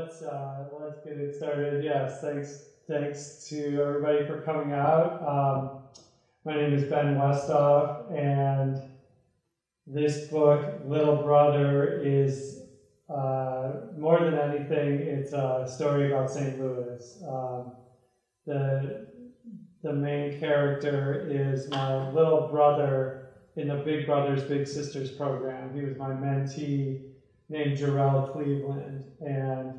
let's get it started. Yes, thanks to everybody for coming out. My name is Ben Westhoff, and this book, Little Brother, is more than anything, it's a story about St. Louis. The main character is my little brother in the Big Brothers Big Sisters program. He was my mentee named Jorell Cleveland, and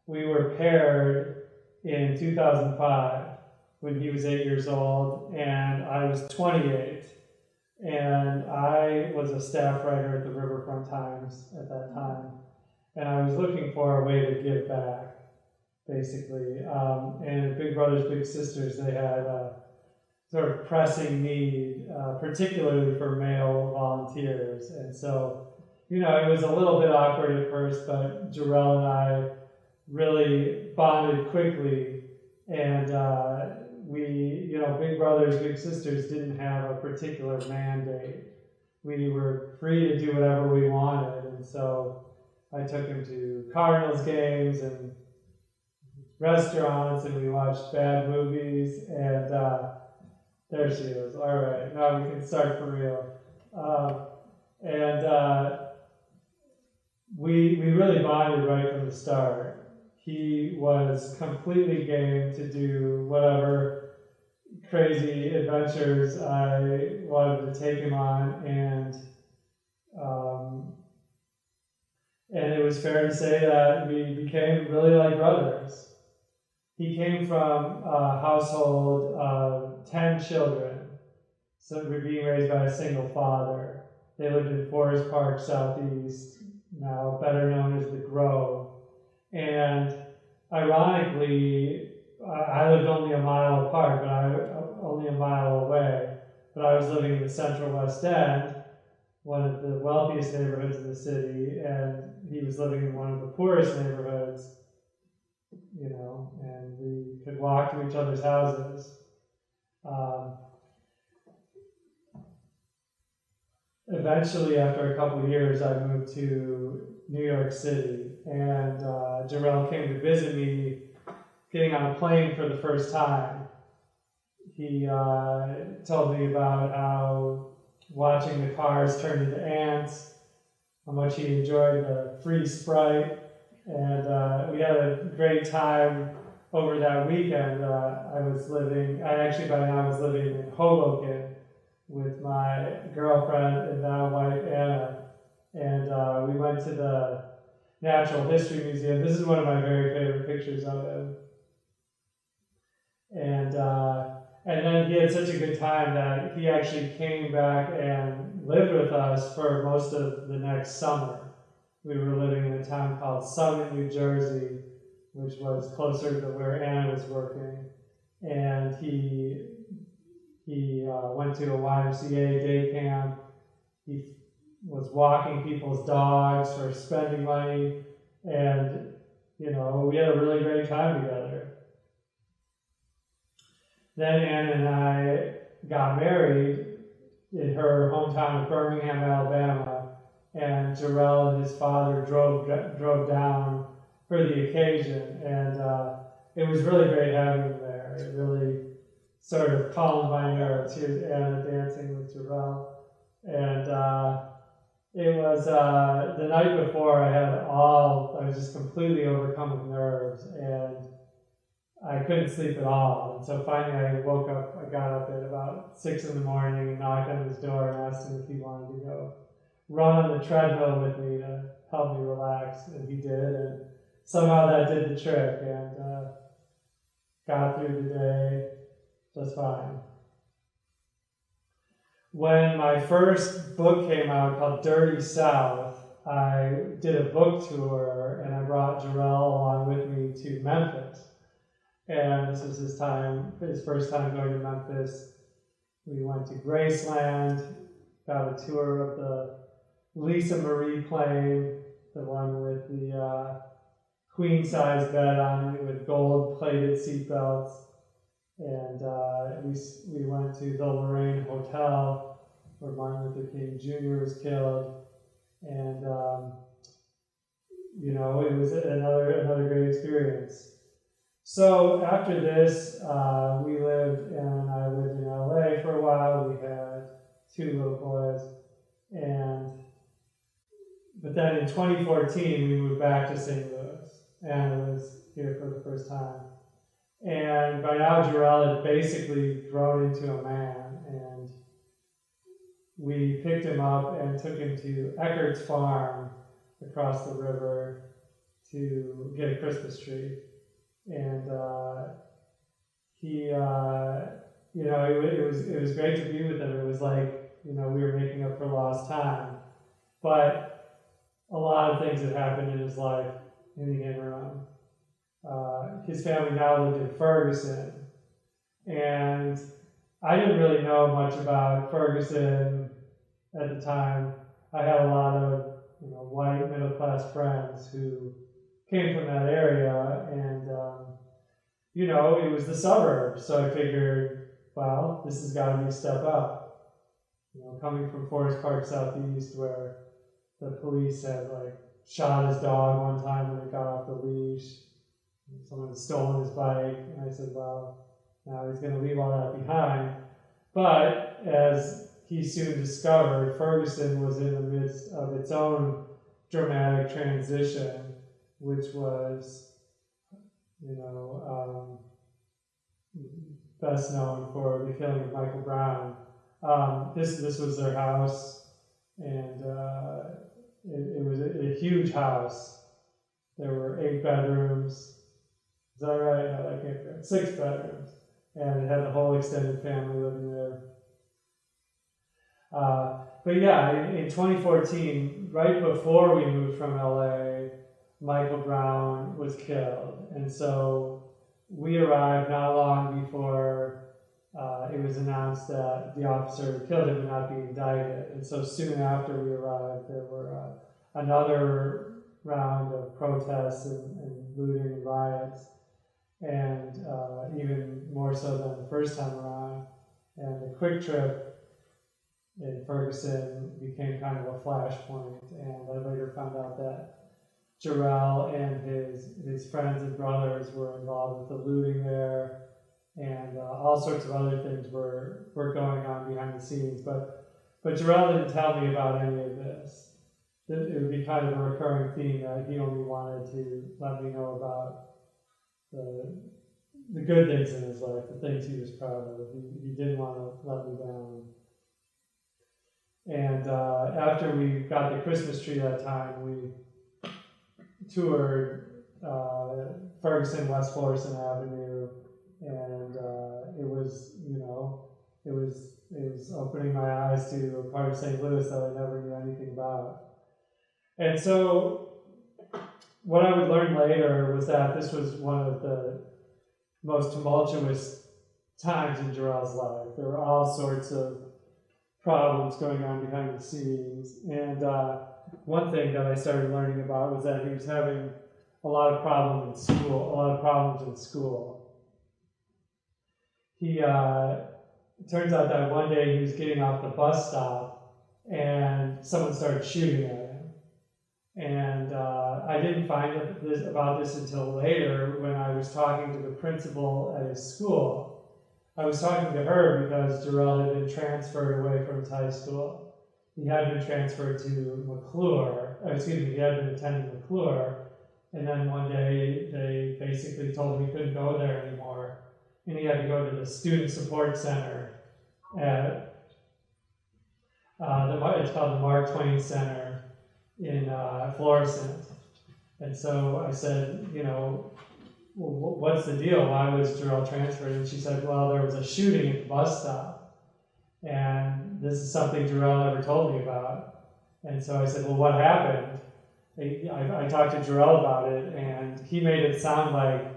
we were paired in 2005 when he was 8 years old and I was 28, and I was a staff writer at the Riverfront Times at that time, and I was looking for a way to give back, basically. And Big Brothers Big Sisters, they had a sort of pressing need, particularly for male volunteers, and so it was a little bit awkward at first, but Jorell and I really bonded quickly, and Big Brothers, Big Sisters didn't have a particular mandate. We were free to do whatever we wanted, and so I took him to Cardinals games and restaurants, and we watched bad movies, and there she is. All right, now we can start for real. We really bonded right from the start. He was completely game to do whatever crazy adventures I wanted to take him on, and it was fair to say that we became really like brothers. He came from a household of 10 children, so we're being raised by a single father. They lived in Forest Park, Southeast, now better known as the Grove. And ironically, I lived only a mile apart, only a mile away, but I was living in the Central West End, one of the wealthiest neighborhoods in the city, and he was living in one of the poorest neighborhoods, and we could walk to each other's houses. Eventually, after a couple of years, I moved to New York City, and Jorell came to visit me, getting on a plane for the first time. He told me about how watching the cars turn into ants, how much he enjoyed the free Sprite, and we had a great time over that weekend. By now I was living in Hoboken with my girlfriend and now wife Anna, and we went to the Natural History Museum. This is one of my very favorite pictures of him. And then he had such a good time that he actually came back and lived with us for most of the next summer. We were living in a town called Summit, New Jersey, which was closer to where Anna was working. And he went to a YMCA day camp. He was walking people's dogs for spending money, and we had a really great time together. Then Anna and I got married in her hometown of Birmingham, Alabama, and Jorell and his father drove down for the occasion, and it was really great having him there. It really sort of calmed my nerves. Here's Anna dancing with Jorell, and it was the night before. I was just completely overcome with nerves, and I couldn't sleep at all. And so finally I got up at about 6 in the morning and knocked on his door and asked him if he wanted to go run on the treadmill with me to help me relax, and he did, and somehow that did the trick, and got through the day just fine. When my first book came out called Dirty South, I did a book tour, and I brought Jorell along with me to Memphis. And this was his first time going to Memphis. We went to Graceland, got a tour of the Lisa Marie plane, the one with the queen-size bed on it with gold-plated seatbelts. And we went to the Lorraine Hotel, where Martin Luther King Jr. was killed. And it was another great experience. So after this, I lived in LA for a while. We had 2 little boys, but then in 2014 we moved back to St. Louis, and I was here for the first time. And by now Jorell had basically grown into a man, and we picked him up and took him to Eckert's farm across the river to get a Christmas tree. And it was great to be with him. It was like, we were making up for lost time. But a lot of things had happened in his life in the interim. His family now lived in Ferguson, and I didn't really know much about Ferguson at the time. I had a lot of white middle-class friends who came from that area, and it was the suburbs, so I figured, well, this has got to be a step up. Coming from Forest Park Southeast, where the police had shot his dog one time when he got off the leash. Someone had stolen his bike, and I said, well, now he's going to leave all that behind. But as he soon discovered, Ferguson was in the midst of its own dramatic transition, which was, best known for the killing of Michael Brown. This was their house, and it was a huge house. There were 8 bedrooms. Is that right? No, I can't remember. 6 bedrooms. And it had the whole extended family living there. But yeah, in 2014, right before we moved from LA, Michael Brown was killed. And so we arrived not long before it was announced that the officer who killed him would not be indicted. And so soon after we arrived, there were another round of protests and looting and riots, and even more so than the first time around. And the Quick Trip in Ferguson became kind of a flashpoint, and I later found out that Jorell and his friends and brothers were involved with the looting there, and all sorts of other things were going on behind the scenes. But Jorell didn't tell me about any of this. It would be kind of a recurring theme that he only wanted to let me know about the good things in his life, the things he was proud of. He didn't want to let me down. And after we got the Christmas tree that time, we toured Ferguson, West Florissant Avenue, and it was opening my eyes to a part of St. Louis that I never knew anything about. And so what I would learn later was that this was one of the most tumultuous times in Jorell's life. There were all sorts of problems going on behind the scenes. And one thing that I started learning about was that he was having a lot of problems in school. It turns out that one day he was getting off the bus stop and someone started shooting at him. And I didn't find about this until later when I was talking to the principal at his school. I was talking to her because Jorell had been transferred away from his high school. He had been transferred to McClure. He had been attending McClure. And then one day they basically told him he couldn't go there anymore. And he had to go to the Student Support Center at it's called the Mark Twain Center in Florissant. And so I said, well, what's the deal? Why was Jorell transferred? And she said, well, there was a shooting at the bus stop. And this is something Jorell never told me about. And so I said, well, what happened? I talked to Jorell about it, and he made it sound like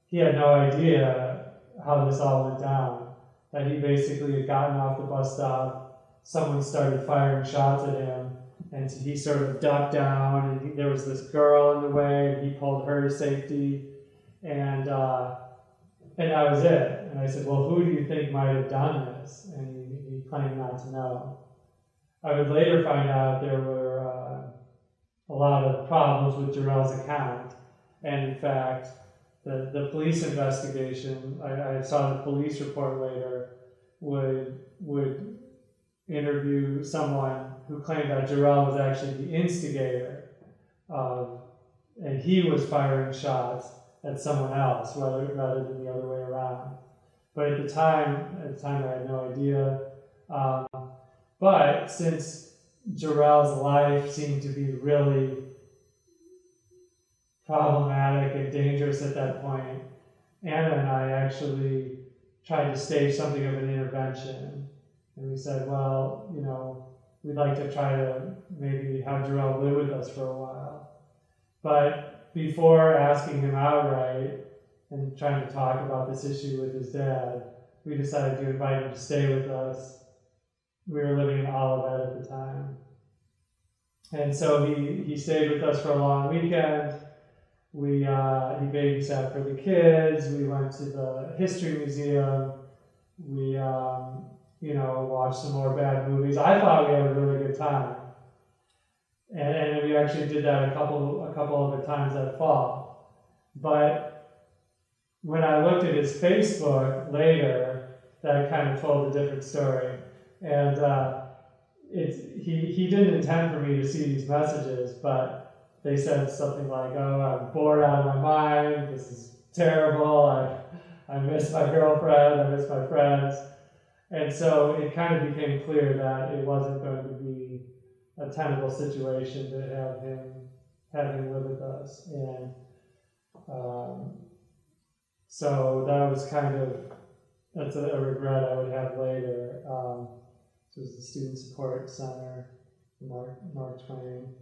he had no idea how this all went down. That he basically had gotten off the bus stop, someone started firing shots at him, and he sort of ducked down, and there was this girl in the way, and he pulled her to safety, and that was it. And I said, well, who do you think might have done this? And he claimed not to know. I would later find out there were a lot of problems with Jorell's account. And in fact, the police investigation, I saw the police report later, would interview someone who claimed that Jorell was actually the instigator of, and he was firing shots at someone else rather than the other way around. But at the time I had no idea. But since Jorell's life seemed to be really problematic and dangerous at that point, Anna and I actually tried to stage something of an intervention. And we said, well, we'd like to try to maybe have Jorell live with us for a while. But before asking him outright and trying to talk about this issue with his dad, we decided to invite him to stay with us. We were living in Olivet at the time. And so he stayed with us for a long weekend. He babysat for the kids. We went to the history museum. We watched some more bad movies. I thought we had a really good time. And we actually did that a couple other times that fall. But when I looked at his Facebook later, that kind of told a different story. And he didn't intend for me to see these messages, but they said something like, "Oh, I'm bored out of my mind. This is terrible. I miss my girlfriend. I miss my friends." And so it kind of became clear that it wasn't going to be a tenable situation to have him live with us. And so that was that's a regret I would have later. This was the Student Support Center, Mark Twain.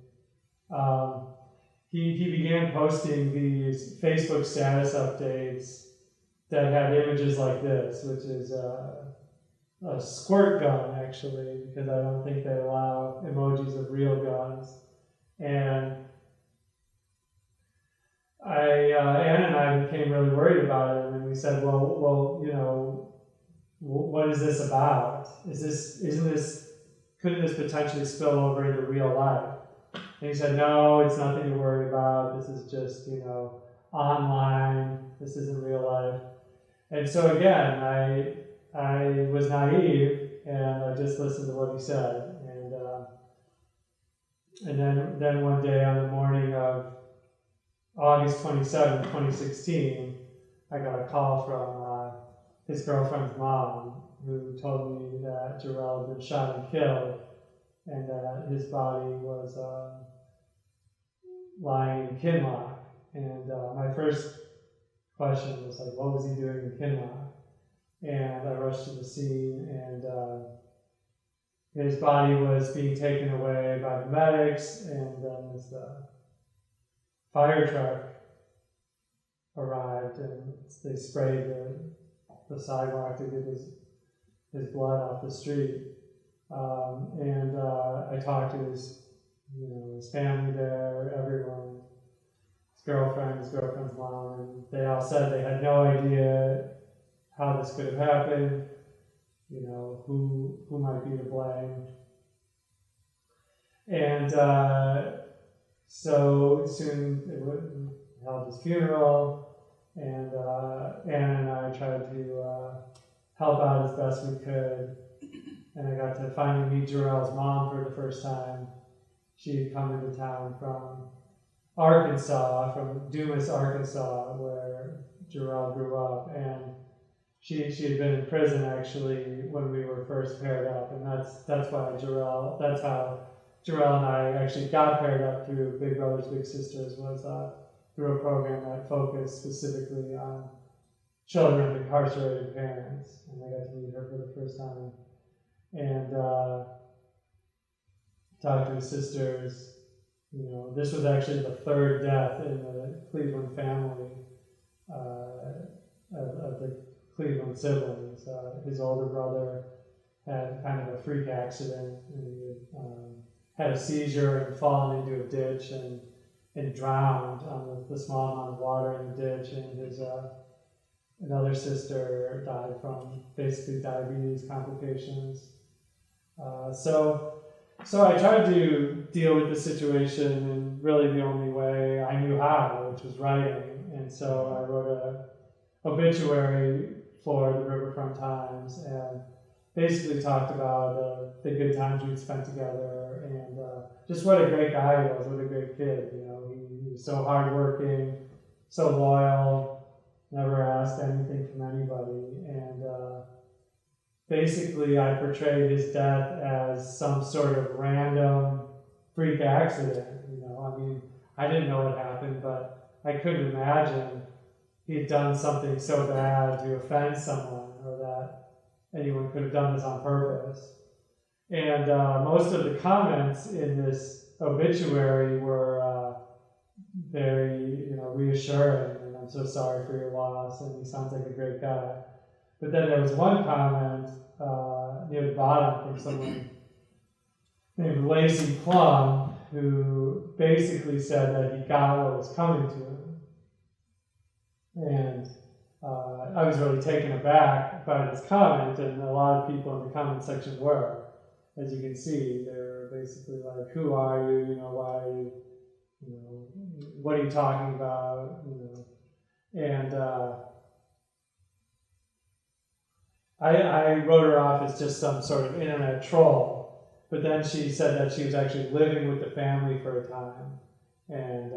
He began posting these Facebook status updates that had images like this, which is a squirt gun, actually, because I don't think they allow emojis of real guns. And Anna and I became really worried about it, and we said, well, what is this about? Couldn't this potentially spill over into real life? And he said, no, it's nothing to worry about. This is just, online. This isn't real life. And so again, I was naive, and I just listened to what he said. And then one day on the morning of August 27, 2016, I got a call from his girlfriend's mom, who told me that Jorell had been shot and killed, and that his body was lying in Kinloch. And my first question was like, what was he doing in Kinloch? And I rushed to the scene, and his body was being taken away by the medics, and then as the fire truck arrived, and they sprayed the sidewalk to get his blood off the street. And I talked to his family there, everyone, his girlfriend's mom, and they all said they had no idea how this could have happened, who might be to blame. And so soon we held his funeral, and Anna and I tried to help out as best we could. And I got to finally meet Jorell's mom for the first time. She had come into town from Arkansas, from Dumas, Arkansas, where Jorell grew up, and she had been in prison actually when we were first paired up, and that's how Jorell and I actually got paired up through Big Brothers Big Sisters, was through a program that focused specifically on children of incarcerated parents, and I got to meet her for the first time, and talk to his sisters. This was actually the third death in the Cleveland family of the Cleveland siblings. His older brother had kind of a freak accident, and he had a seizure and fallen into a ditch and drowned on the small amount of water in the ditch, and his another sister died from basically diabetes complications. So So I tried to deal with the situation in really the only way I knew how, which was writing. And so I wrote a obituary for the Riverfront Times and basically talked about the good times we'd spent together and just what a great guy he was, what a great kid. You know, he was so hardworking, so loyal, never asked anything from anybody. And basically I portrayed his death as some sort of random freak accident. You know, I mean, I didn't know what happened, but I couldn't imagine he'd done something so bad to offend someone, or that anyone could have done this on purpose. And most of the comments in this obituary were very, reassuring. And I'm so sorry for your loss, and he sounds like a great guy. But then there was one comment near the bottom from someone named Lacey Plum, who basically said that he got what was coming to him. And I was really taken aback by this comment, and a lot of people in the comment section were. As you can see, they're basically like, "Who are you? Why are you? What are you talking about?" And I wrote her off as just some sort of internet troll, but then she said that she was actually living with the family for a time, and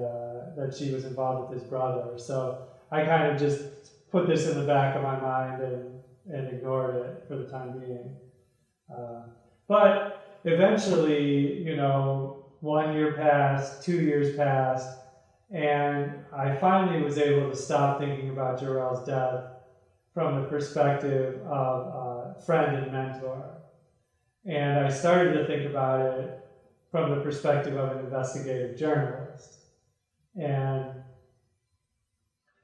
that she was involved with his brother. So I kind of just put this in the back of my mind and ignored it for the time being. But eventually, 1 year passed, 2 years passed, and I finally was able to stop thinking about Jorell's death from the perspective of a friend and mentor. And I started to think about it from the perspective of an investigative journalist. And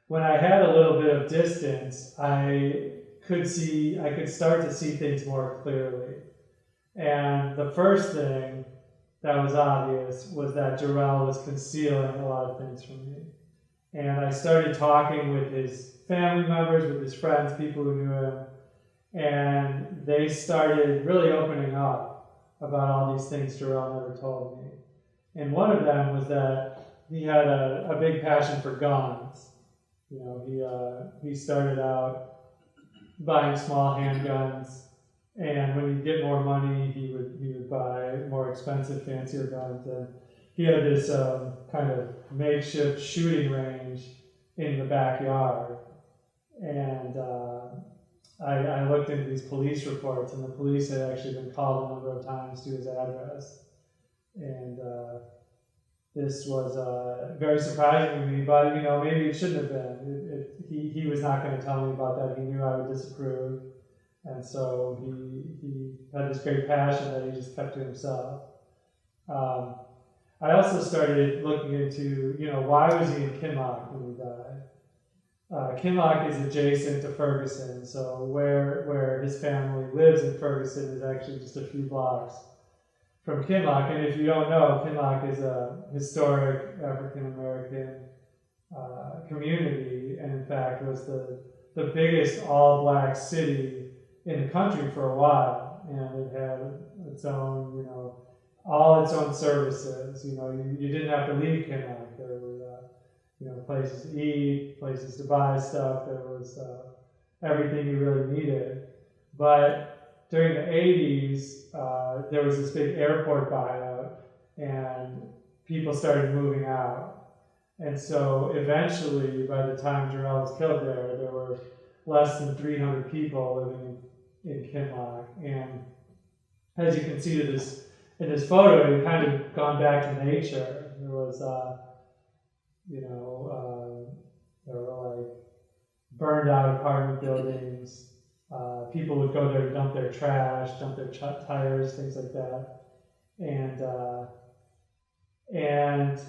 when I had a little bit of distance, I could start to see things more clearly. And the first thing that was obvious was that Jorell was concealing a lot of things from me. And I started talking with his family members, with his friends, people who knew him, and they started really opening up about all these things Jorell never told me. And one of them was that he had a big passion for guns. He started out buying small handguns, and when he'd get more money, he would buy more expensive, fancier guns. And he had this kind of makeshift shooting range in the backyard. And I looked into these police reports, and the police had actually been called a number of times to his address. And this was very surprising to me, but maybe it shouldn't have been. He was not going to tell me about that. He knew I would disapprove, and so he had this great passion that he just kept to himself. I also started looking into, why was he in Kinloch when he died? Kinloch is adjacent to Ferguson, so where his family lives in Ferguson is actually just a few blocks from Kinloch. And if you don't know, Kinloch is a historic African-American community, and in fact was the biggest all-black city in the country for a while. And it had its own, all its own services. You didn't have to leave Kinloch. There were, places to eat, places to buy stuff. There was everything you really needed. But during the 80s, there was this big airport buyout, and people started moving out. And so eventually, by the time Jorell was killed there were less than 300 people living in Kinloch. And as you can see in this photo, it kind of gone back to nature. There was, there were like burned out apartment buildings. People would go there to dump their trash, dump their tires, things like that. And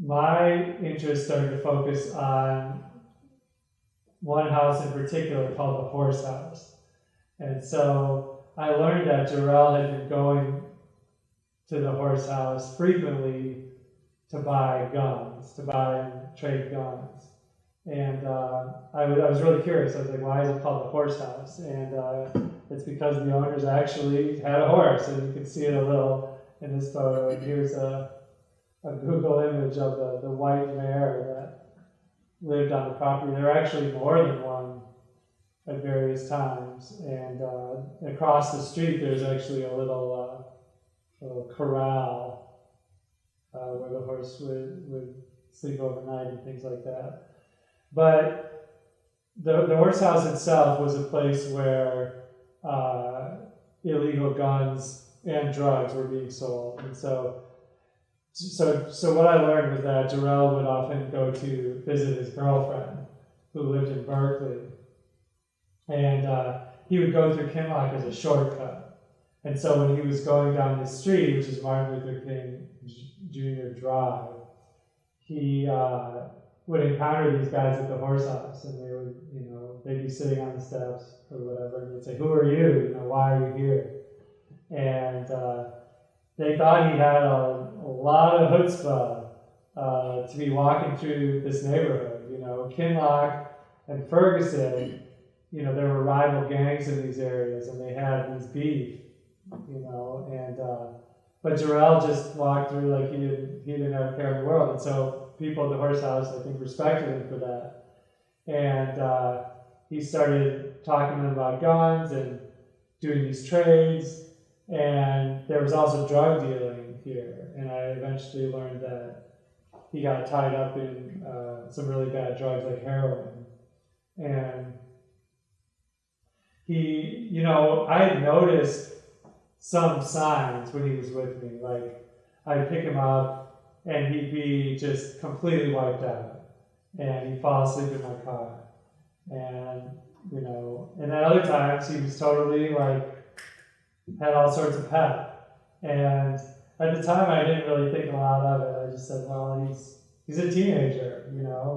my interest started to focus on one house in particular called the Horse House. And so I learned that Jorell had been going to the Horse House frequently to buy guns, to buy and trade guns. And I was really curious. I was like, why is it called the Horse House? And it's because the owners actually had a horse, and you can see it a little in this photo, and here's a Google image of the white mare that lived on the property. There are actually more than one at various times, and across the street there's actually a little corral where the horse would sleep overnight and things like that. But the horse house itself was a place where illegal guns and drugs were being sold, and so what I learned was that Jorell would often go to visit his girlfriend, who lived in Berkeley, and he would go through Kinloch as a shortcut. And so when he was going down the street, which is Martin Luther King Jr. Drive, he would encounter these guys at the horse house, and they would, they'd be sitting on the steps or whatever, and they'd say, "Who are you? Why are you here?" And they thought he had a lot of chutzpah to be walking through this neighborhood. Kinloch and Ferguson, there were rival gangs in these areas, and they had these beef, but Jorell just walked through like he didn't have a care in the world, and so people at the horse house, I think, respected him for that. And he started talking to them about guns and doing these trades, and there was also drug dealing here, and I eventually learned that he got tied up in some really bad drugs like heroin. And I had noticed some signs when he was with me, like I'd pick him up and he'd be just completely wiped out, and he'd fall asleep in my car, and and then other times he was totally had all sorts of pep, and at the time I didn't really think a lot of it. I just said, well, he's a teenager,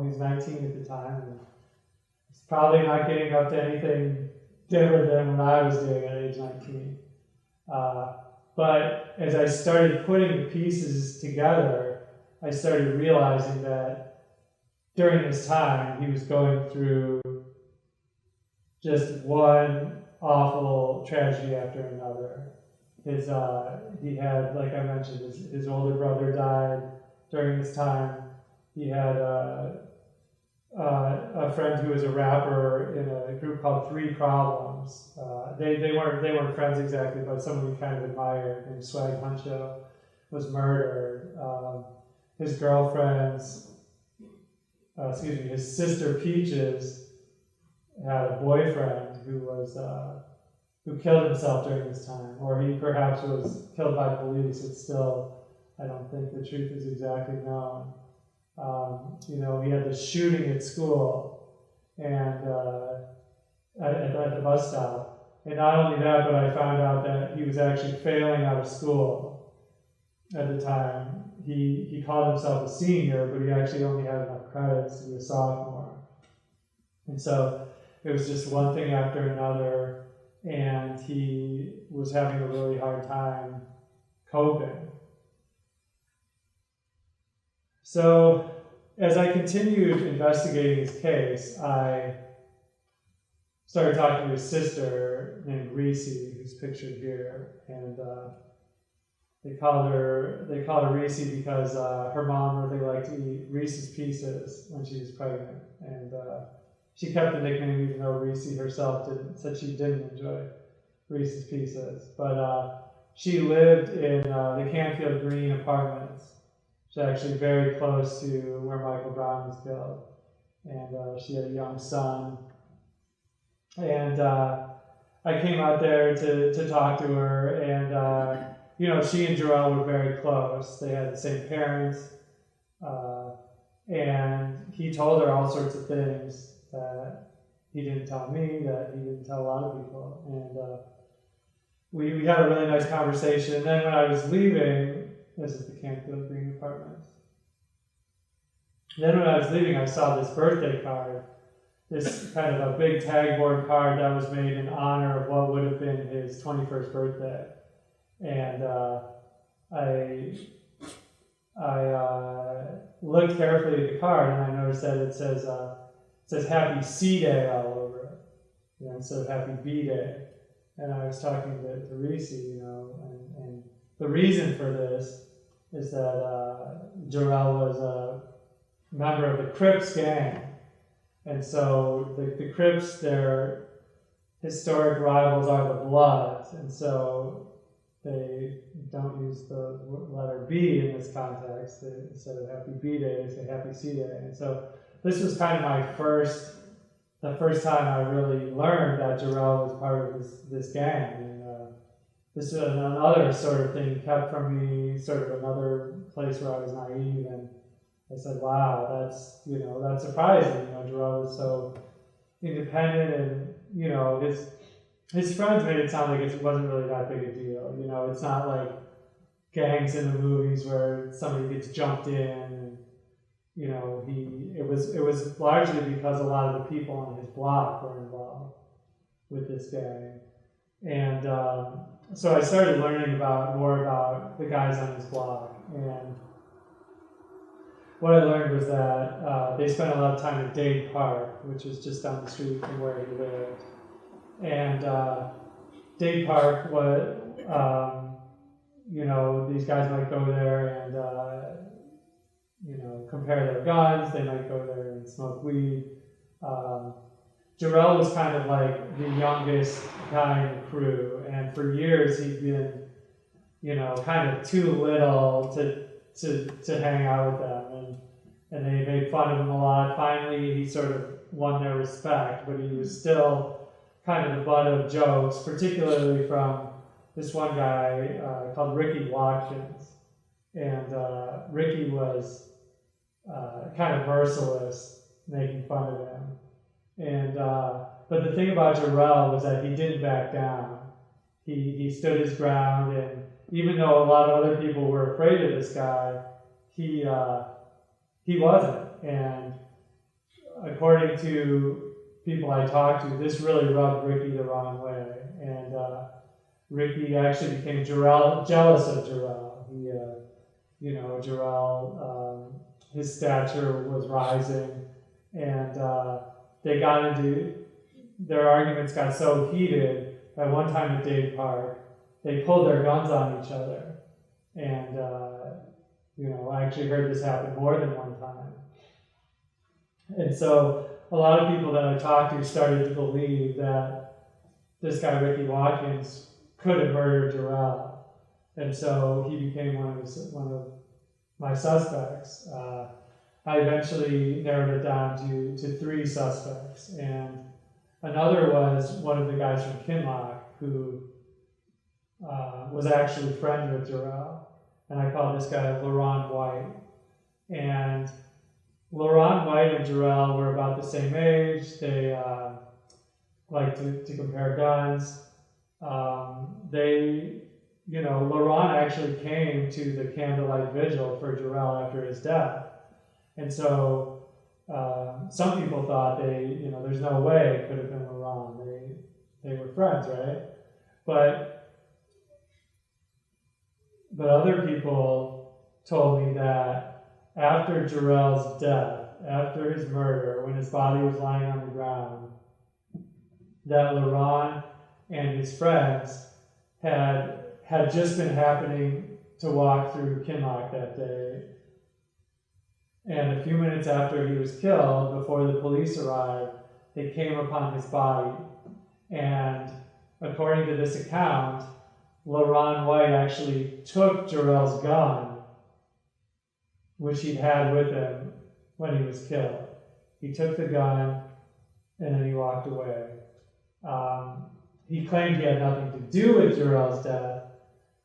he's 19 at the time, and he's probably not getting up to anything different than what I was doing at age 19. But as I started putting the pieces together, I started realizing that during this time he was going through just one awful tragedy after another. He had, like I mentioned, his older brother died during this time. He had a friend who was a rapper in a group called Three Problems. They weren't friends exactly, but someone he kind of admired, named Swag Huncho, was murdered. His sister Peaches had a boyfriend who killed himself during this time, or he perhaps was killed by police. It's still, I don't think the truth is exactly known. He had the shooting at school and at the bus stop. And not only that, but I found out that he was actually failing out of school at the time. He called himself a senior, but he actually only had enough credits to be a sophomore. And so it was just one thing after another, and he was having a really hard time coping. So as I continued investigating his case, I started talking to his sister named Reese, who's pictured here, and they call her Reese because her mom really liked to eat Reese's Pieces when she was pregnant, and she kept the nickname even though Reese herself said she didn't enjoy Reese's Pieces. But she lived in the Canfield Green apartments, which is actually very close to where Michael Brown was killed. And she had a young son. And I came out there to talk to her, and she and Jorell were very close. They had the same parents, and he told her all sorts of things that he didn't tell me, that he didn't tell a lot of people. And we had a really nice conversation. And then when I was leaving, this is the Canfield Green apartments. Then when I was leaving, I saw this birthday card, this kind of a big tagboard card that was made in honor of what would have been his 21st birthday. And I looked carefully at the card, and I noticed that it says Happy C Day all over it, instead of Happy B Day. And I was talking to Reese, and the reason for this is that Jorell was a member of the Crips gang. And so the Crips, their historic rivals are the Bloods. And so they don't use the letter B in this context. Instead of Happy B Day, they say Happy C Day. And so this was kind of the first time I really learned that Jorell was part of this gang. And this is another sort of thing kept from me, sort of another place where I was naive. And I said, wow, that's surprising. Jorell was so independent, and his friends made it sound like it wasn't really that big a deal. It's not like gangs in the movies where somebody gets jumped in, and it was largely because a lot of the people on his block were involved with this gang, and so I started learning more about the guys on his block, and what I learned was that they spent a lot of time at Dade Park, which is just down the street from where he lived. And Dade Park was, these guys might go there and, compare their guns. They might go there and smoke weed. Jorell was kind of like the youngest guy in the crew. And for years he'd been, kind of too little to hang out with them. And they made fun of him a lot. Finally, he sort of won their respect, but he was still kind of the butt of jokes, particularly from this one guy called Ricky Watkins. And Ricky was kind of merciless, making fun of him. And but the thing about Jorell was that he didn't back down. He stood his ground, and even though a lot of other people were afraid of this guy, he wasn't. And according to people I talked to, this really rubbed Ricky the wrong way. And Ricky actually became jealous of Jorell. Jorell, his stature was rising, and their arguments got so heated that one time at Dade Park, they pulled their guns on each other. And I actually heard this happen more than one time. And so a lot of people that I talked to started to believe that this guy, Ricky Watkins, could have murdered Jorell. And so he became one of my suspects. I eventually narrowed it down to 3 suspects. And another was one of the guys from Kinloch who was actually friends with Jorell. And I call this guy LaRon White. And LaRon White and Jorell were about the same age. They liked to compare guns. LaRon actually came to the candlelight vigil for Jorell after his death. And so some people thought there's no way it could have been LaRon. They were friends, right? But other people told me that after Jorell's death, after his murder, when his body was lying on the ground, that LaRon and his friends had just been happening to walk through Kinloch that day. And a few minutes after he was killed, before the police arrived, they came upon his body. And according to this account, LaRon White actually took Jorell's gun, which he'd had with him when he was killed. He took the gun and then he walked away. He claimed he had nothing to do with Jorell's death,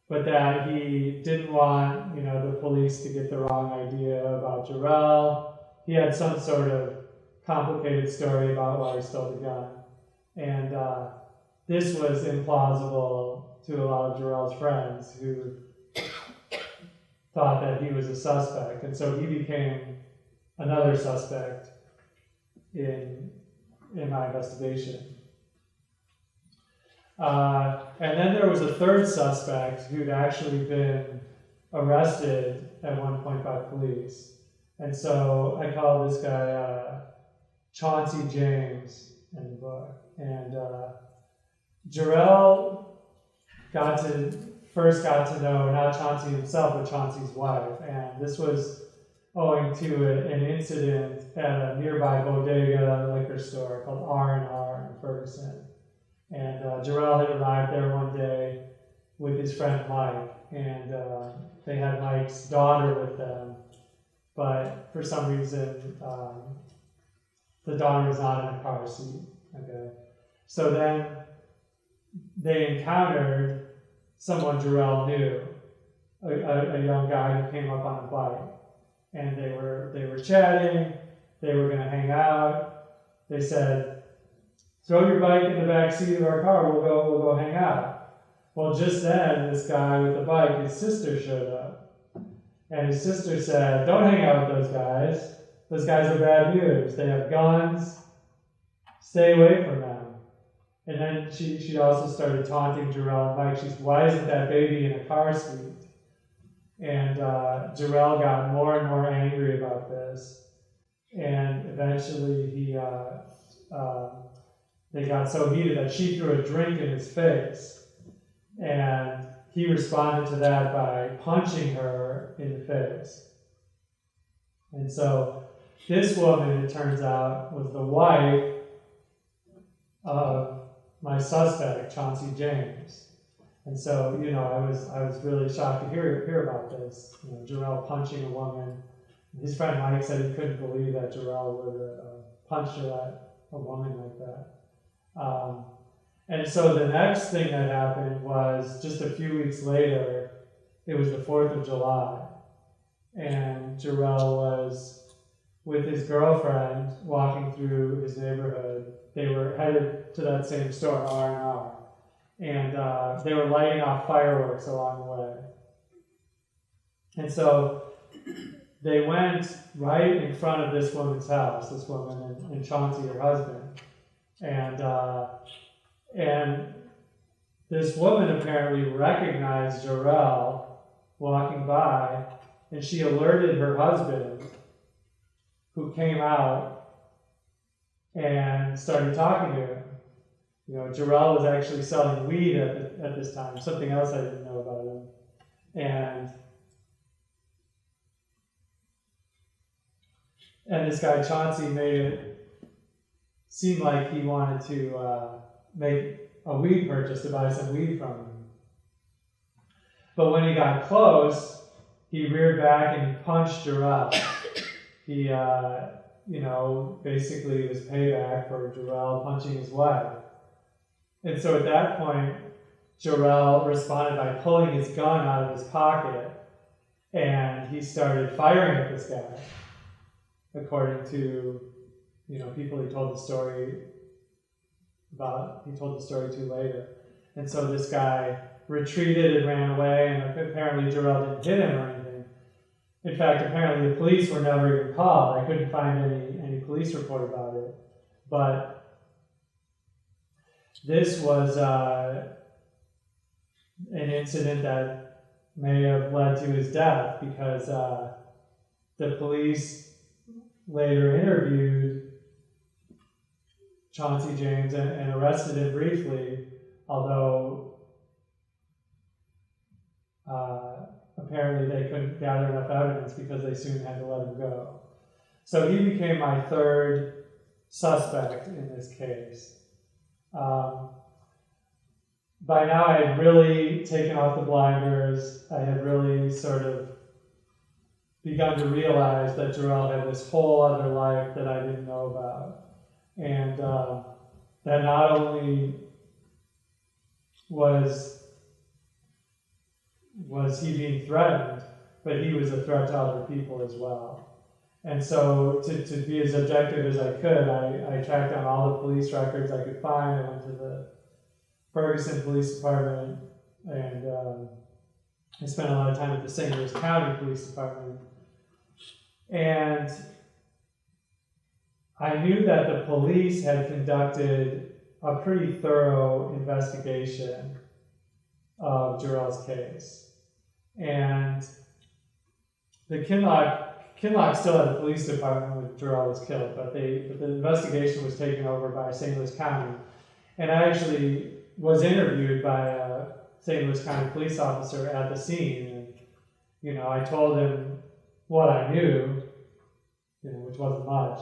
but that he didn't want, the police to get the wrong idea about Jorell. He had some sort of complicated story about why he stole the gun. And this was implausible to a lot of Jorell's friends who thought that he was a suspect. And so he became another suspect in my investigation. And then there was a third suspect who'd actually been arrested at one point by police. And so I call this guy Chauncey James in the book. And Jorell got to first got to know not Chauncey himself, but Chauncey's wife. And this was owing to an incident at a nearby bodega liquor store called R&R in Ferguson. And Jorell had arrived there one day with his friend Mike, and they had Mike's daughter with them, but for some reason the daughter was not in a car seat. Okay, so then they encountered someone Jorell knew, a young guy who came up on a bike, and they were chatting. They were going to hang out. They said, "Throw your bike in the back seat of our car. We'll go hang out." Well, just then, this guy with the bike, his sister showed up, and his sister said, "Don't hang out with those guys. Those guys are bad news. They have guns. Stay away from them." And then she also started taunting Jorell and Mike. She said, "Why isn't that baby in a car seat?" And Jorell got more and more angry about this, and eventually they got so heated that she threw a drink in his face, and he responded to that by punching her in the face. And so this woman, it turns out, was the wife of my suspect, Chauncey James. And so, I was really shocked to hear about this. Jorell punching a woman. His friend Mike said he couldn't believe that Jorell would punch a woman like that. And so the next thing that happened was just a few weeks later. It was the 4th of July, and Jorell was with his girlfriend walking through his neighborhood. They were headed to that same store, R&R. And they were lighting off fireworks along the way. And so they went right in front of this woman's house, this woman and Chauncey, her husband. And this woman apparently recognized Jorell walking by, and she alerted her husband, who came out and started talking to him. Jorell was actually selling weed at this time, something else I didn't know about him. And this guy, Chauncey, made it seem like he wanted to make a weed purchase, to buy some weed from him. But when he got close, he reared back and he punched Jorell. He, basically it was payback for Jorell punching his wife. And so at that point, Jorell responded by pulling his gun out of his pocket, and he started firing at this guy, according to, people he told the story to later. And so this guy retreated and ran away, and apparently Jorell didn't hit him or anything. In fact, apparently the police were never even called. I couldn't find any police report about it. But this was an incident that may have led to his death, because the police later interviewed Chauncey James and arrested him briefly, although apparently they couldn't gather enough evidence because they soon had to let him go. So he became my third suspect in this case. By now I had really taken off the blinders. I had really sort of begun to realize that Jorell had this whole other life that I didn't know about. And that not only was he being threatened, but he was a threat to other people as well. And so to be as objective as I could, I tracked down all the police records I could find. I went to the Ferguson Police Department, and I spent a lot of time at the St. Louis County Police Department. And I knew that the police had conducted a pretty thorough investigation of Jorell's case. And the Kinloch still had a police department when Jorell was killed, but the investigation was taken over by St. Louis County. And I actually was interviewed by St. Louis County police officer at the scene. And, you know, I told him what I knew, you know, which wasn't much.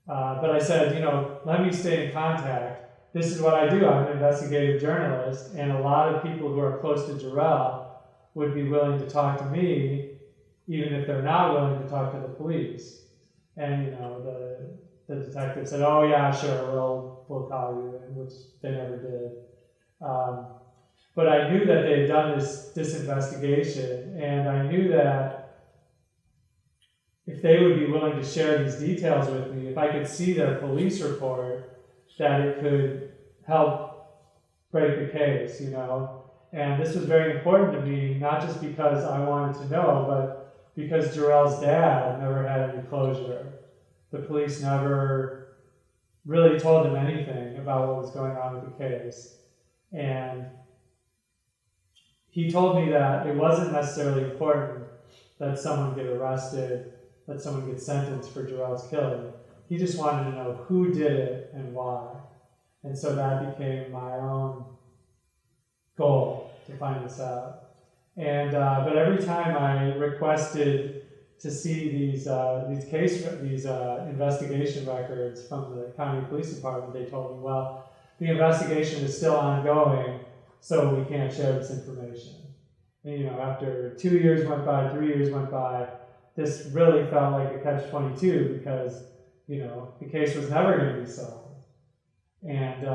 But I said, you know, let me stay in contact. This is what I do. I'm an investigative journalist, and a lot of people who are close to Jorell would be willing to talk to me, even if they're not willing to talk to the police. And, you know, the detective said, oh yeah, sure, we'll call you, which they never did. But I knew that they had done this investigation, and I knew that if they would be willing to share these details with me, if I could see their police report, that it could help break the case, you know. And this was very important to me, not just because I wanted to know, but because Jorell's dad never had any closure. The police never really told him anything about what was going on with the case. And he told me that it wasn't necessarily important that someone get arrested, that someone get sentenced for Jorell's killing. He just wanted to know who did it and why. And so that became my own goal, to find this out. And but every time I requested to see these investigation records from the county police department, they told me, well, the investigation is still ongoing, so we can't share this information. And, you know, after 2 years went by, 3 years went by, this really felt like a catch-22 because, you know, the case was never going to be solved. And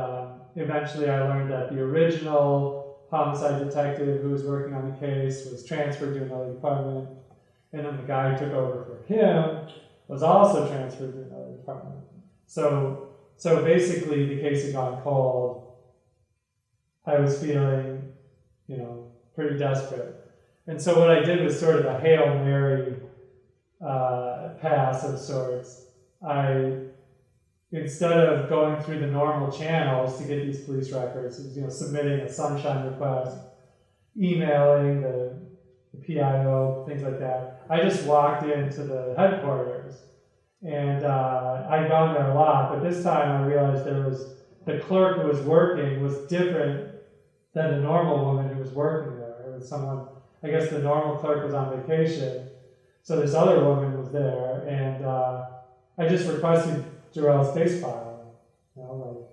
eventually I learned that the original homicide detective who was working on the case was transferred to another department, and then the guy who took over for him was also transferred to another department. So basically the case had gone cold. I was feeling, you know, pretty desperate. And so what I did was sort of a Hail Mary pass of sorts. Instead of going through the normal channels to get these police records, you know, submitting a sunshine request, emailing the PIO, things like that, I just walked into the headquarters. And I'd gone there a lot, but this time I realized the clerk who was working was different than the normal woman who was working there. It was someone, I guess the normal clerk was on vacation, so this other woman was there, and I just requested Jorell's case file. You know,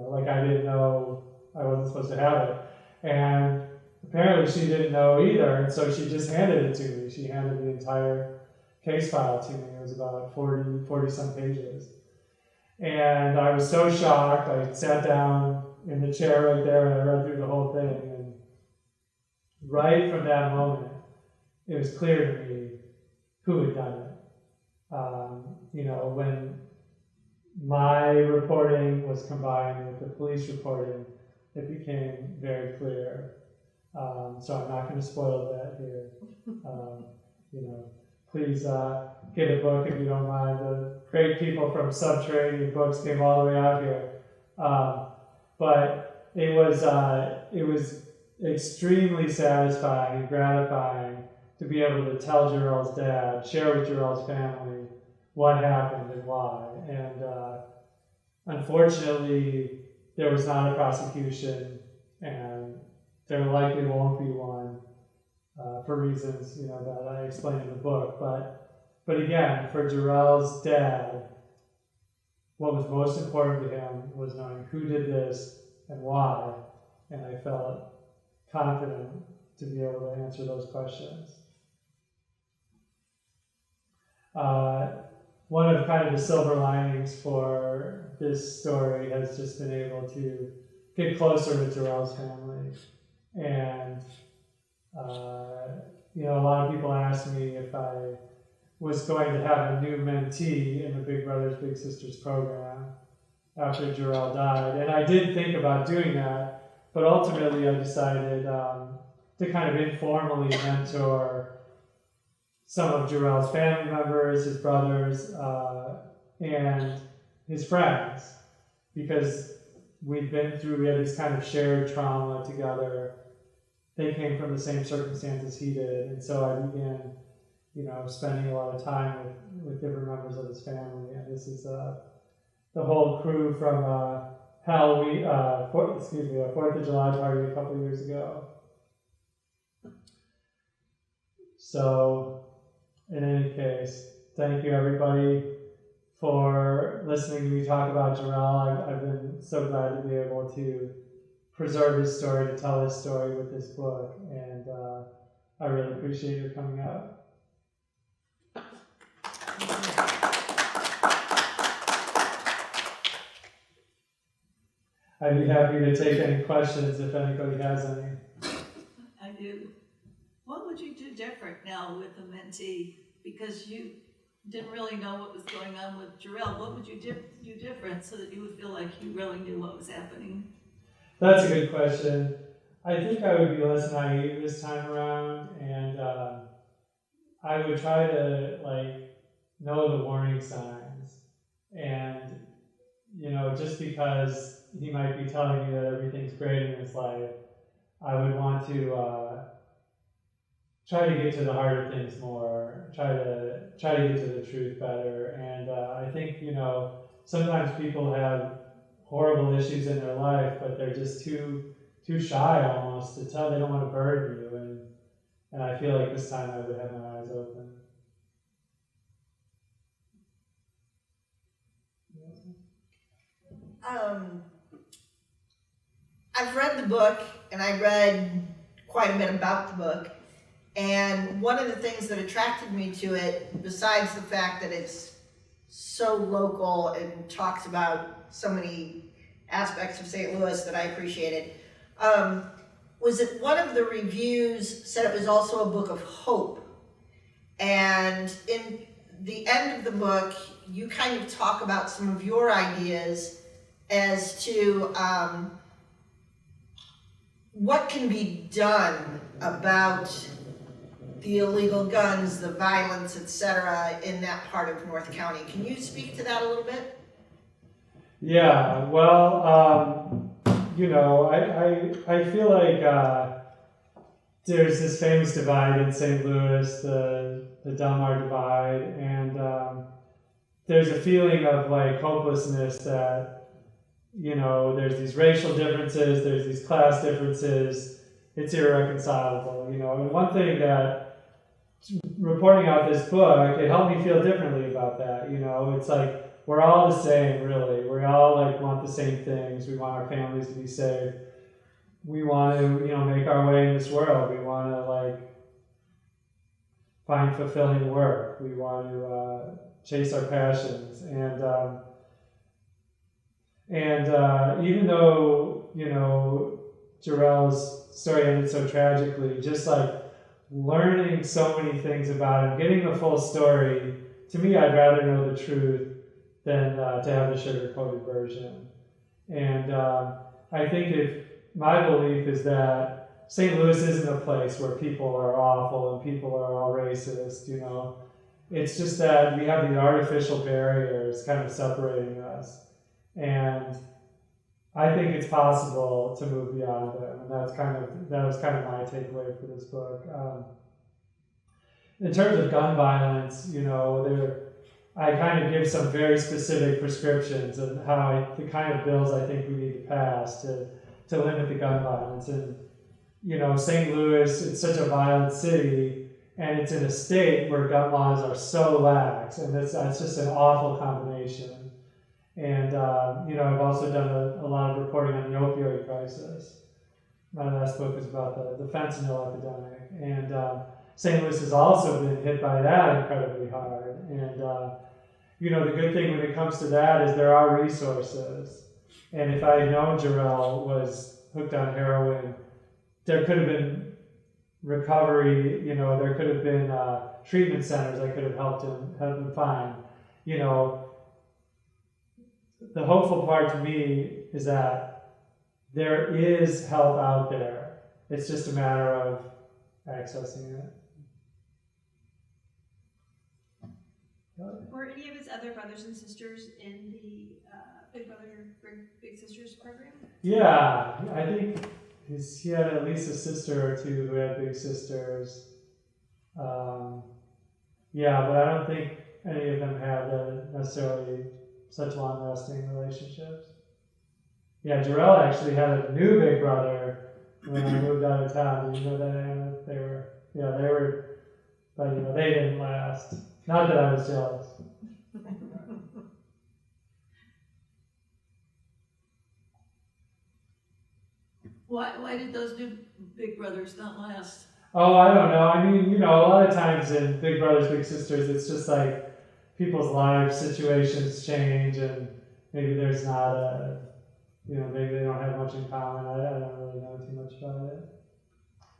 like I didn't know I wasn't supposed to have it. And apparently she didn't know either, and so she just handed it to me. She handed the entire case file to me. It was about 40 some pages. And I was so shocked, I sat down in the chair right there and I read through the whole thing. And right from that moment, it was clear to me who had done it. You know, when my reporting was combined with the police reporting, it became very clear. So I'm not going to spoil that here. You know, please get a book if you don't mind. The great people from Subterranean Books came all the way out here. But it was extremely satisfying and gratifying to be able to tell Jorell's dad, share with Jorell's family what happened and why. And unfortunately, there was not a prosecution, and there likely won't be one for reasons, you know, that I explain in the book. But again, for Jorell's dad, what was most important to him was knowing who did this and why, and I felt confident to be able to answer those questions. One of kind of the silver linings for this story has just been able to get closer with Jorell's family. And, you know, a lot of people ask me if I was going to have a new mentee in the Big Brothers Big Sisters program after Jorell died. And I did think about doing that, but ultimately I decided to kind of informally mentor some of Jorell's family members, his brothers, and his friends, because we had this kind of shared trauma together. They came from the same circumstances he did, and so I began, you know, spending a lot of time with different members of his family. And this is the whole crew from Halloween, a 4th of July party a couple years ago. So, in any case, thank you everybody for listening to me talk about Jorell. I've been so glad to be able to preserve his story, to tell his story with this book, and I really appreciate your coming out. I'd be happy to take any questions if anybody has any. I do. What would you do different now with the mentee? Because you didn't really know what was going on with Jorell. What would you do different so that you would feel like you really knew what was happening? That's a good question. I think I would be less naive this time around, and I would try to know the warning signs. And just because he might be telling you that everything's great in his life, I would want to try to get to the heart of things more, try to get to the truth better. And I think, sometimes people have horrible issues in their life, but they're just too shy almost to tell. They don't want to burden you. And I feel like this time I would have my eyes open. I've read the book, and I read quite a bit about the book, and one of the things that attracted me to it, besides the fact that it's so local and talks about so many aspects of St. Louis that I appreciated, was that one of the reviews said it was also a book of hope. And in the end of the book, you kind of talk about some of your ideas as to what can be done about the illegal guns, the violence, etc., in that part of North County. Can you speak to that a little bit? Yeah, well, I feel like there's this famous divide in St. Louis, the Delmar divide, and there's a feeling of hopelessness that there's these racial differences, there's these class differences, it's irreconcilable, And one thing that reporting out this book, it helped me feel differently about that, It's like we're all the same, really. We all want the same things. We want our families to be safe. We want to, make our way in this world. We want to find fulfilling work. We want to chase our passions, and even though Jorell's story ended so tragically, just learning so many things about him, getting the full story. To me, I'd rather know the truth than to have the sugar-coated version. And I think my belief is that St. Louis isn't a place where people are awful and people are all racist. It's just that we have these artificial barriers kind of separating us. And I think it's possible to move beyond them, and that was kind of my takeaway for this book. In terms of gun violence, I kind of give some very specific prescriptions of the kind of bills I think we need to pass to limit the gun violence. And St. Louis, it's such a violent city, and it's in a state where gun laws are so lax, and that's just an awful combination. And, I've also done a lot of reporting on the opioid crisis. My last book is about the fentanyl epidemic. And St. Louis has also been hit by that incredibly hard. And, the good thing when it comes to that is there are resources. And if I had known Jorell was hooked on heroin, there could have been recovery, there could have been treatment centers I could have helped him find. The hopeful part to me is that there is help out there. It's just a matter of accessing it. Were any of his other brothers and sisters in the Big Brother Big Sisters program? Yeah, I think he had at least a sister or two who had big sisters. Yeah, but I don't think any of them had necessarily such long-lasting relationships. Yeah, Jorell actually had a new big brother when I moved out of town. Did you know that, Anna? They were, but they didn't last. Not that I was jealous. Why did those new big brothers not last? Oh, I don't know. I mean, a lot of times in Big Brothers Big Sisters, it's just like people's life situations change, and maybe there's not a, maybe they don't have much in common. I don't really know too much about it.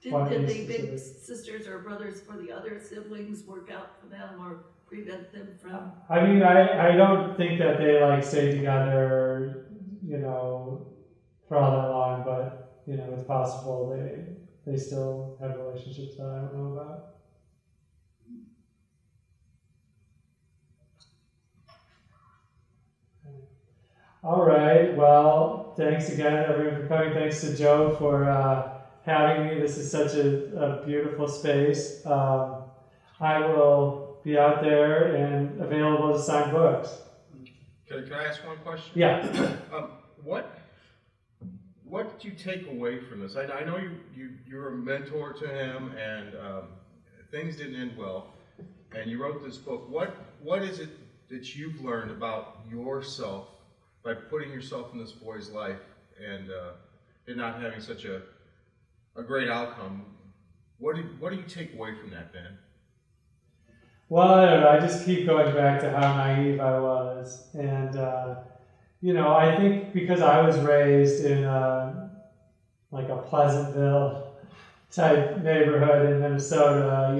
Did the big sisters or brothers for the other siblings work out for them or prevent them from? I mean, I don't think that they stayed together, for all that long, but it's possible they still have relationships that I don't know about. All right. Well, thanks again, everyone, for coming. Thanks to Joe for having me. This is such a beautiful space. I will be out there and available to sign books. Can I ask one question? Yeah. What did you take away from this? I know you're a mentor to him, and things didn't end well, and you wrote this book. What is it that you've learned about yourself by putting yourself in this boy's life and it not having such a great outcome? What do you take away from that, Ben? Well, I don't know. I just keep going back to how naive I was, and I think because I was raised in a Pleasantville type neighborhood in Minnesota,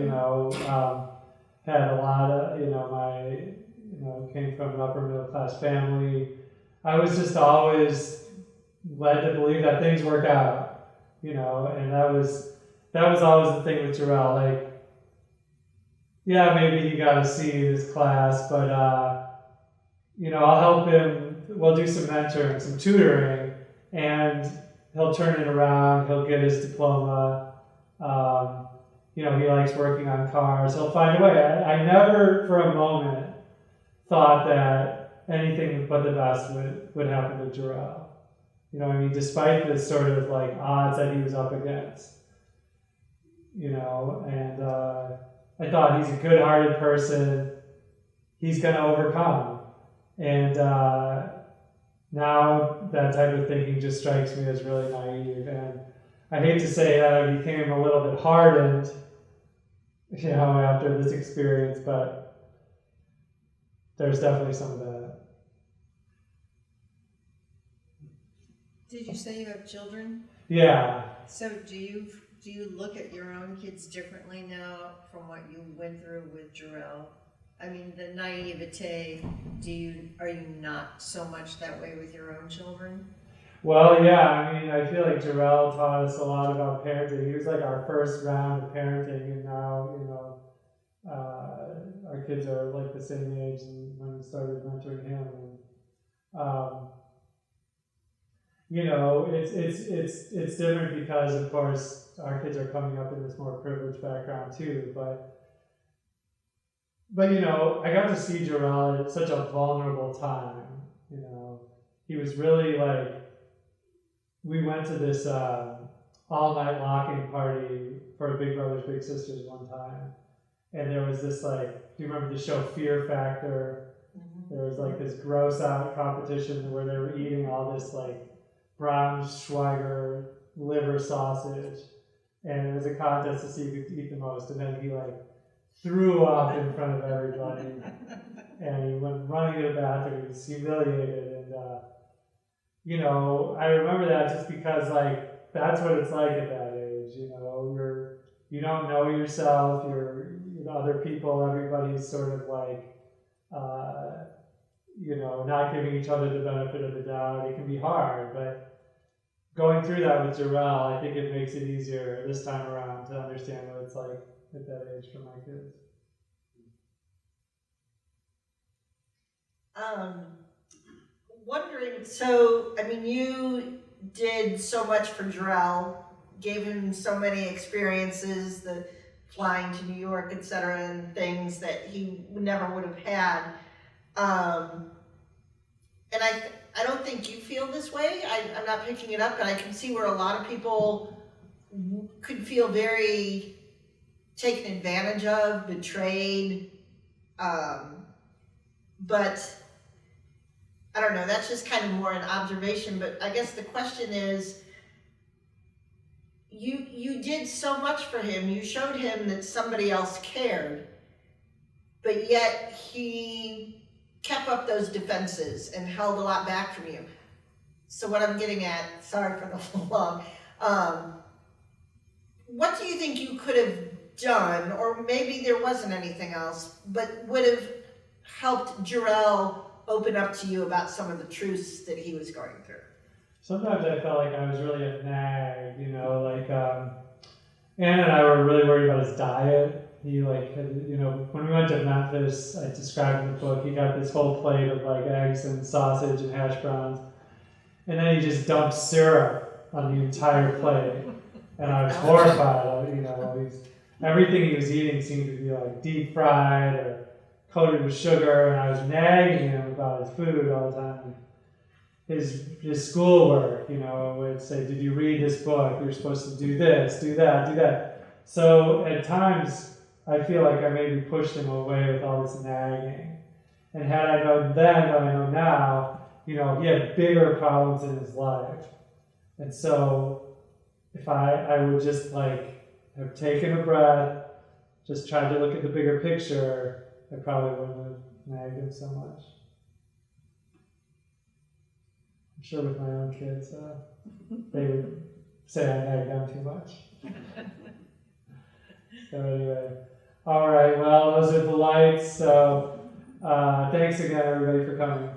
had a lot of, came from an upper middle class family. I was just always led to believe that things work out, and that was always the thing with Jorell. Yeah, maybe he got a C in his class, but I'll help him. We'll do some mentoring, some tutoring, and he'll turn it around. He'll get his diploma. He likes working on cars. He'll find a way. I never for a moment thought that anything but the best would happen to Jorell. Despite this sort of odds that he was up against, and I thought he's a good-hearted person. He's going to overcome. And now that type of thinking just strikes me as really naive. And I hate to say that I became a little bit hardened, after this experience, but there's definitely some of that. Did you say you have children? Yeah. So do you look at your own kids differently now from what you went through with Jorell? I mean, the naivete, are you not so much that way with your own children? Well, yeah, I mean, I feel like Jorell taught us a lot about parenting. He was our first round of parenting, and now, our kids are the same age and when we started mentoring him. And, it's different because, of course, our kids are coming up in this more privileged background too, but I got to see Jorell at such a vulnerable time. He was really we went to this all-night locking party for Big Brothers Big Sisters one time, and there was this do you remember the show Fear Factor? Mm-hmm. There was this gross out competition where they were eating all this Braunschweiger liver sausage, and it was a contest to see who could eat the most, and then he threw up in front of everybody, and he went running to the bathroom. He was humiliated, and I remember that just because that's what it's like at that age. You don't know yourself. You're other people. Everybody's sort of not giving each other the benefit of the doubt. It can be hard, but going through that with Jorell, I think it makes it easier this time around to understand what it's like at that age for my kids. Wondering, so, I mean, you did so much for Jorell, gave him so many experiences, the flying to New York, etc., and things that he never would have had. and I don't think you feel this way. I'm not picking it up, but I can see where a lot of people could feel very taken advantage of, betrayed. But I don't know, that's just kind of more an observation, but I guess the question is, you did so much for him, you showed him that somebody else cared, but yet he kept up those defenses and held a lot back from you. So what I'm getting at, sorry for the long, what do you think you could have done, or maybe there wasn't anything else, but would have helped Jorell open up to you about some of the truths that he was going through? Sometimes I felt like I was really a nag, you know, like Anna and I were really worried about his diet. He like, had, you know, when we went to Memphis, I described in the book, he got this whole plate of like eggs and sausage and hash browns, and then he just dumped syrup on the entire plate, and I was horrified. You know, everything he was eating seemed to be like deep fried or coated with sugar, and I was nagging him about his food all the time. His schoolwork, you know, would say, did you read this book? You're supposed to do this, do that, do that. So at times, I feel like I maybe pushed him away with all this nagging. And had I known then what I know now, you know, he had bigger problems in his life. And so if I would just like have taken a breath, just tried to look at the bigger picture, I probably wouldn't have nagged him so much. I'm sure with my own kids, they would say I nagged them too much. So anyway, all right, well, those are the lights. So thanks again, everybody, for coming.